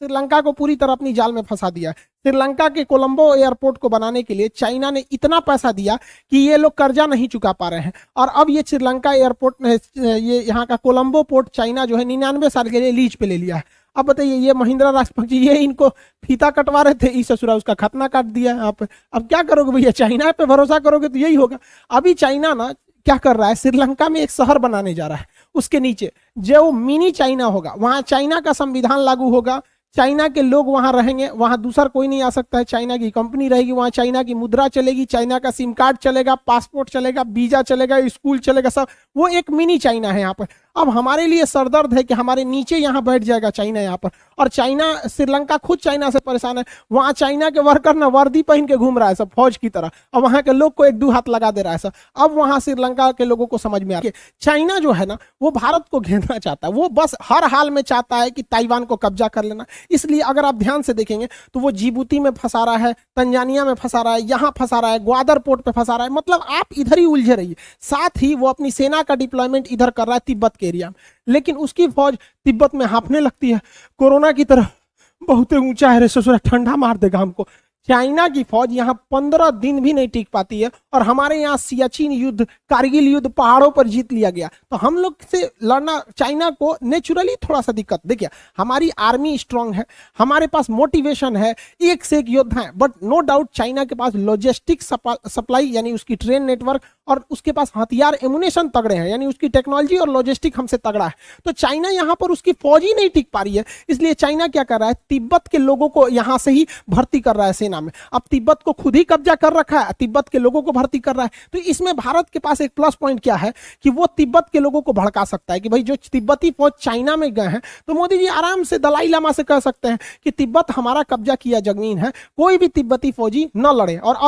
श्रीलंका को पूरी तरह अपनी जाल में फंसा दिया। श्रीलंका के कोलंबो एयरपोर्ट को बनाने के लिए चाइना ने इतना पैसा दिया कि ये लोग कर्जा नहीं चुका पा रहे हैं, और अब ये श्रीलंका एयरपोर्ट, ये यहाँ का कोलंबो पोर्ट चाइना जो है 99 साल के लिए लीज पे ले लिया है। अब बताइए, ये महिंद्रा राजपक्षे जी ये इनको फीता कटवा रहे थे, इस ससुरा उसका खतना काट दिया आप। अब क्या करोगे भैया, चाइना पे भरोसा करोगे तो यही होगा। अभी चाइना ना क्या कर रहा है, श्रीलंका में एक शहर बनाने जा रहा है, उसके नीचे जो मिनी चाइना होगा, वहां चाइना का संविधान लागू होगा, चाइना के लोग वहां रहेंगे, वहां दूसरा कोई नहीं आ सकता है, चाइना की कंपनी रहेगी, वहां चाइना की मुद्रा चलेगी, चाइना का सिम कार्ड चलेगा, पासपोर्ट चलेगा, वीजा चलेगा, स्कूल चलेगा, सब। वो एक मिनी चाइना है यहाँ पर। अब हमारे लिए सरदर्द है कि हमारे नीचे यहाँ बैठ जाएगा चाइना यहाँ पर, और चाइना, श्रीलंका खुद चाइना से परेशान है। वहां चाइना के वर्कर ना वर्दी पहन के घूम रहा है सब फौज की तरह, और वहां के लोग को एक दो हाथ लगा दे रहा है सब। अब वहां श्रीलंका के लोगों को समझ में आ रहा है चाइना जो है ना वो भारत को घेरना चाहता है, वो बस हर हाल में चाहता है कि ताइवान को कब्जा कर लेना। इसलिए अगर आप ध्यान से देखेंगे तो वो जिबूती में फंसा रहा है, तंजानिया में फंसा रहा है, यहाँ फंसा रहा है, ग्वादर पोर्ट पे फंसा रहा है, मतलब आप इधर ही उलझे रहिए। साथ ही वो अपनी सेना का डिप्लॉयमेंट इधर कर रहा है तिब्बत के एरिया में, लेकिन उसकी फौज तिब्बत में हाँफने लगती है कोरोना की तरह, बहुत ऊंचा है रे ससुरा, ठंडा मार देगा हमको। चाइना की फौज यहाँ 15 दिन भी नहीं टिक पाती है, और हमारे यहाँ सियाचिन युद्ध, कारगिल युद्ध पहाड़ों पर जीत लिया गया, तो हम लोग से लड़ना चाइना को नेचुरली थोड़ा सा दिक्कत। देखिए हमारी आर्मी स्ट्रांग है, हमारे पास मोटिवेशन है, एक से एक योद्धा है, बट नो डाउट चाइना के पास लॉजिस्टिक सप्लाई यानी उसकी ट्रेन नेटवर्क, और उसके पास हथियार एमुनेशन तगड़े हैं, यानी उसकी टेक्नोलॉजी और लॉजिस्टिक हमसे तगड़ा है। तो चाइना यहाँ पर उसकी फौज ही नहीं टिक पा रही है, इसलिए चाइना क्या कर रहा है, तिब्बत के लोगों को यहाँ से ही भर्ती कर रहा है सेना में। अब तिब्बत को खुद ही कब्जा कर रखा है, तिब्बत के लोगों को भर्ती कर रहा है। तो इसमें भारत के पास एक प्लस पॉइंट क्या है कि वो तिब्बत के लोगों को भड़का सकता है कि भाई जो तिब्बती फौज चाइना में गए हैं, तो मोदी जी आराम से दलाई लामा से कह सकते हैं कि तिब्बत हमारा कब्जा किया जमीन है, कोई भी तिब्बती फौजी न लड़े। और अब